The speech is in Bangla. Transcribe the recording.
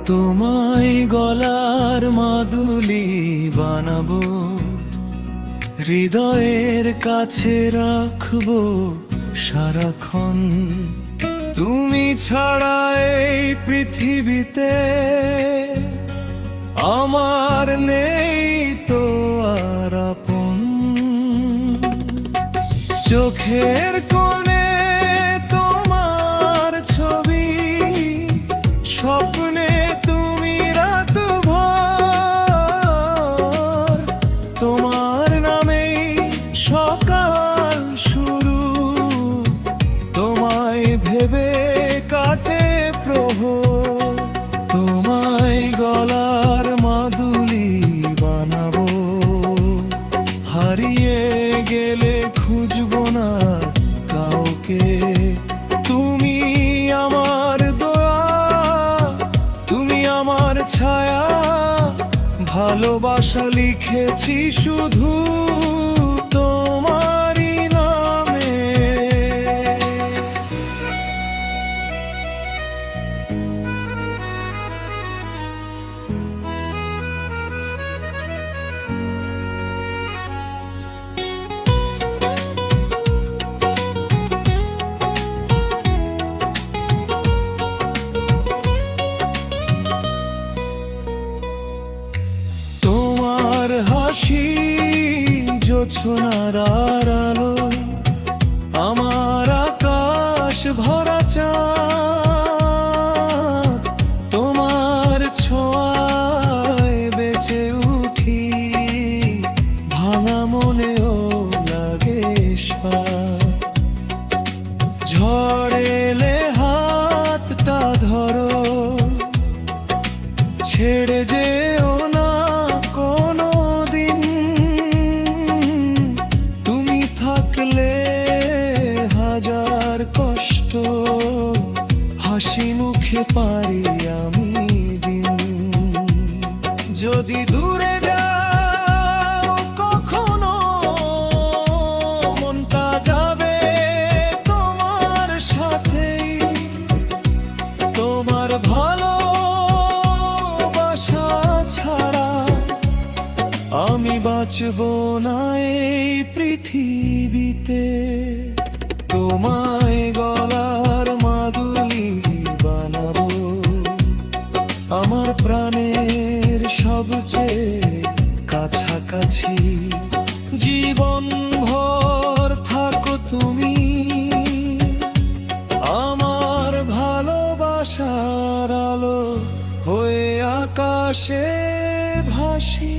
তোমায় গলার মাদুলি বানাবো, হৃদয়ের কাছে রাখবো সারাক্ষণ। তুমি ছাড়া এই পৃথিবীতে আমার নেই তো আর আপন। চোখের কোণে তোমার ছবি, স্বপ্নে তুমি রাতভর। তোমার নামেই সকাল শুরু, তোমায় ভেবে কাটে প্রহর। তোমায় গলার মাদুলি বানাবো, হারিয়ে গেলে খুঁজবো না কাউকে। তুমি আমার দোয়া, তুমি আমার ছায়া, ভালোবাসা লিখেছি শুধু তোমারই নামে। তোমার হাসি জোছনার আলো, আমার আকাশ ভরা চাঁদ। তোমার ছোঁয়ায় বেঁচে উঠি, ভাঙা মনেও লাগে সাথ। ঝড় এলে হাতটা ধরো, ছেড়ে যেও না কোনো দিন। তুমি থাকলে হাজার কষ্ট হাসি মুখে পারি আমি দিন। যদি দূরে যাও কখনো, মনটা যাবে তোমার সাথেই। তোমার ভালোবাসা ছাড়া আমি বাঁচবো না এই পৃথিবীতে। তোমায় গলার মাদুলি বানাবো, আমার প্রাণের সবচেয়ে কাছাকাছি। জীবন ভর থাকো তুমি, আমার ভালোবাসার আলো হয়ে আকাশে ভাসি।